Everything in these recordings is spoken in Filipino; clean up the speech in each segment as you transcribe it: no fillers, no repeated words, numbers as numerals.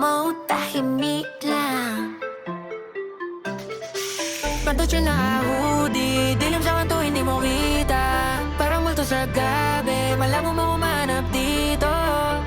mo, tahimik lang. Pantatsin na hoodie, dilim sa kanto hindi mo kita. Parang multo sa gabi, malabo mo kumanap dito.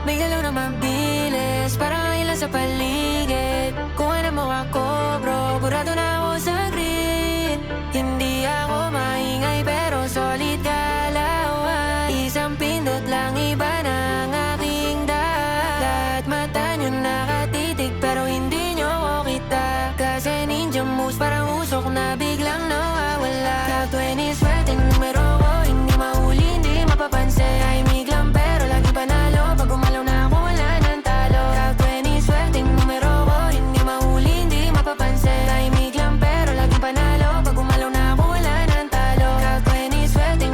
May galaw na mabilis, parang ang ilan sa paligid. Kung ano mo ako bro, burado na ako sa grid. Hindi ako maingay pero solid galawan. Isang pindot lang iba na ang aking dalat. Mata nyo nakatitig pero hindi nyo ko kita. Kasi ninja moves parang usok na biglang nawawala. Cloud 20 swerteng numero ko, hindi mahuli, hindi mapapansin. Tahimik lang pero lagi panalo. Pag gumalaw na ako wala nang talo. Cloud 20 swerteng numero ko, hindi mahuli, hindi mapapansin. Tahimik lang pero lagi panalo. Pag gumalaw na ako wala nang talo. Cloud 20 swerteng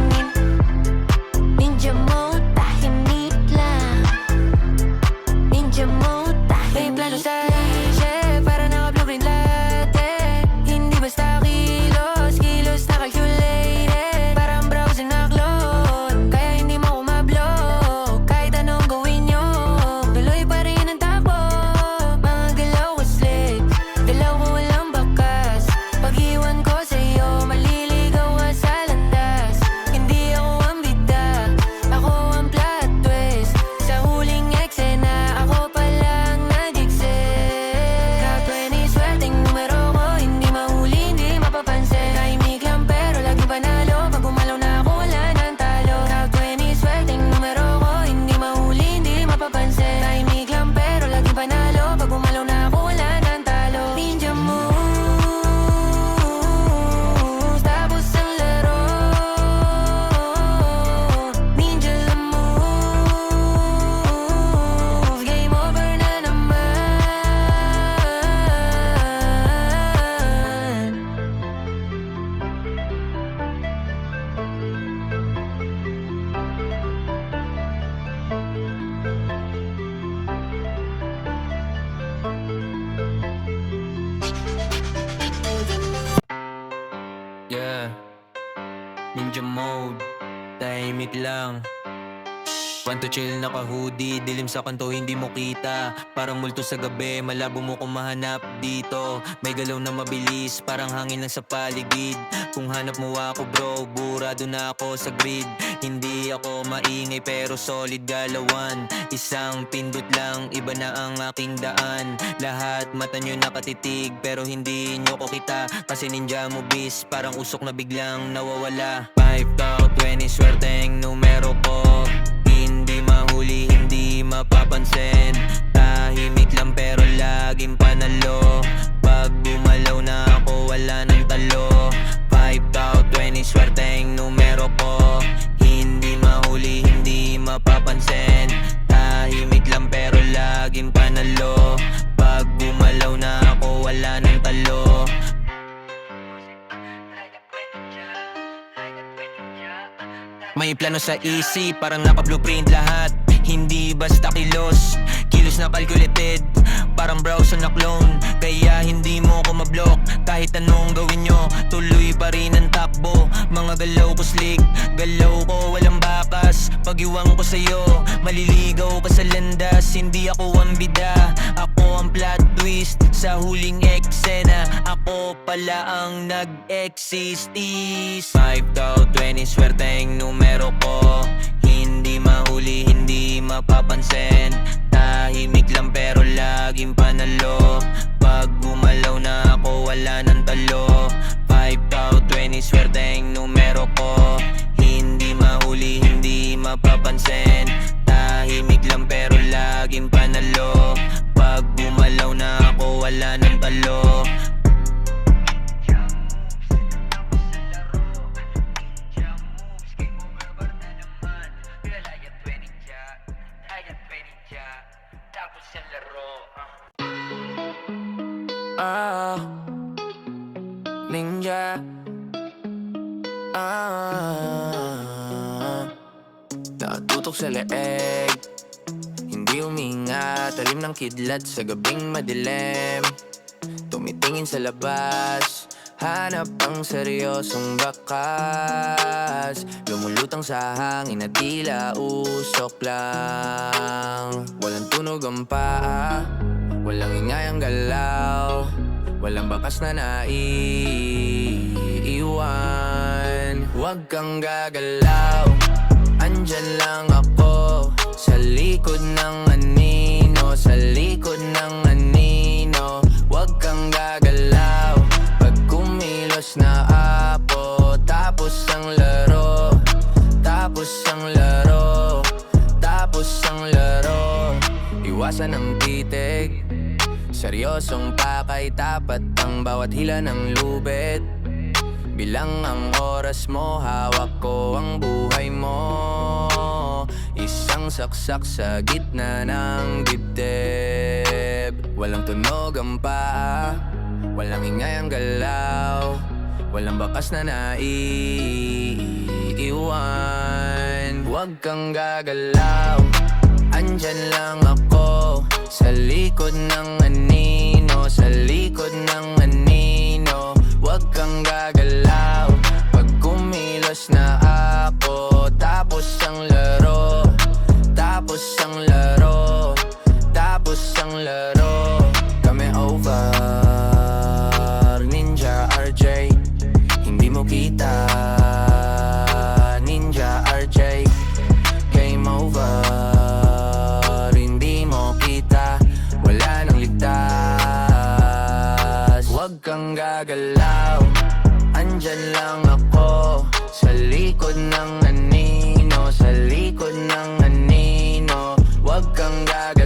ninja mode, tahimik lang. Ninja mode, tahimik. May plano sa isip para naka-blueprint latte. Hindi basta kilos, kilos na calculated. Parang browser na clone, kaya hindi mo ko ma-block. Kahit anong gawin nyo, tuloy pa rin ang takbo. Mga galaw ko slick, galaw ko walang bakas. Pag-iwan ko sa'yo, maliligaw ka sa landas. Hindi ako ang bida, ako ang plot twist. Sa huling eksena, ako palang nag-exist. Cloud 20 swerteng numero ko, hindi mahuli, hindi mapapansin. Tahimik lang pero lagi panalo. Pag gumalaw na ako wala nang talo. Cloud 20 swerteng numero ko, hindi mahuli, hindi mapapansin. Tahimik lang pero lagi panalo. Pag gumalaw na ako wala nang talo. Ninja moves, tapos ang laro. Ninja lang moves, game over na naman. Yeah, ninja mode, tahimik lang. Panto chill naka-hoodie, dilim sa kanto hindi mo kita. Parang multo sa gabi, malabo mo kung mahanap dito. May galaw na mabilis, parang hangin lang sa paligid. Kung hanap mo ako bro, burado na ako sa grid. Hindi ako maingay pero solid galawan. Isang pindot lang, iba na ang aking daan. Lahat mata nyo nakatitig pero hindi nyo ko kita. Kasi ninja mo bis, parang usok na biglang nawawala. 5 to 20 swerteng numero ko, hindi mahuli, hindi mapapansin. Tahimik lang pero laging panalo. Pag bumalaw na ako wala nang talo. 5 out 20 swerteng numero ko, hindi mahuli, hindi mapapansin. Tahimik lang pero laging panalo. Pag bumalaw na ako wala nang talo. May plano sa isip, parang naka-blueprint lahat. Hindi basta kilos, kilos na calculated. Parang browser na clone, kaya hindi mo ko ma-block. Kahit anong gawin nyo, tuloy pa rin ang takbo. Mga galaw ko slick, galaw ko walang bakas. Pag-iwan ko sa'yo, maliligaw ka sa landas. Hindi ako ang bida, ako ang plot twist. Sa huling eksena, ako pala ang nag-exist. 5 to 20 swerteng numero ko, hindi mahuli, hindi mapapansin. Tahimik lang pero laging panalo. Pag gumalaw na ako wala nang talo. 5 to 20 swerteng numero ko, hindi mahuli, hindi mapapansin. Tahimik lang pero laging panalo. Pag gumalaw na ako wala nang talo. Ninja. Nakatutok sa leeg, hindi huminga, talim ng kidlat sa gabing madilim. Tumitingin sa labas, hanap ang seryosong bakas. Lumulutang sa hangin na tila usok lang. Walang tunog ang paa, Walang ingay ang galaw, walang bakas na naiiwan. Huwag kang gagalaw, andyan lang ako sa likod ng anino, sa likod ng anino. Huwag kang gagalaw pag kumilos na apo. Tapos ang laro, tapos ang laro, tapos ang laro. Iwasan ang titig, seryosong pakay, tapat ang bawat hila ng lubid. Bilang ang oras mo, hawak ko ang buhay mo. Isang saksak sa gitna ng dibdib. Walang tunog ang paa, walang ingay ang galaw, walang bakas na naiiwan. Huwag kang gagalaw, andyan lang ako sa likod ng anino, sa likod ng anino. Huwag kang gagalaw pag kumilos na ako. Tapos ang laro, tapos ang laro, tapos ang laro. Kami over, Ninja RJ. Hindi mo kita, Ninja RJ. Game over, hindi mo kita, wala nang ligtas. Huwag kang gagalaw, andyan lang ako sa likod ng anino, sa likod ng anino. Huwag kang gagalaw.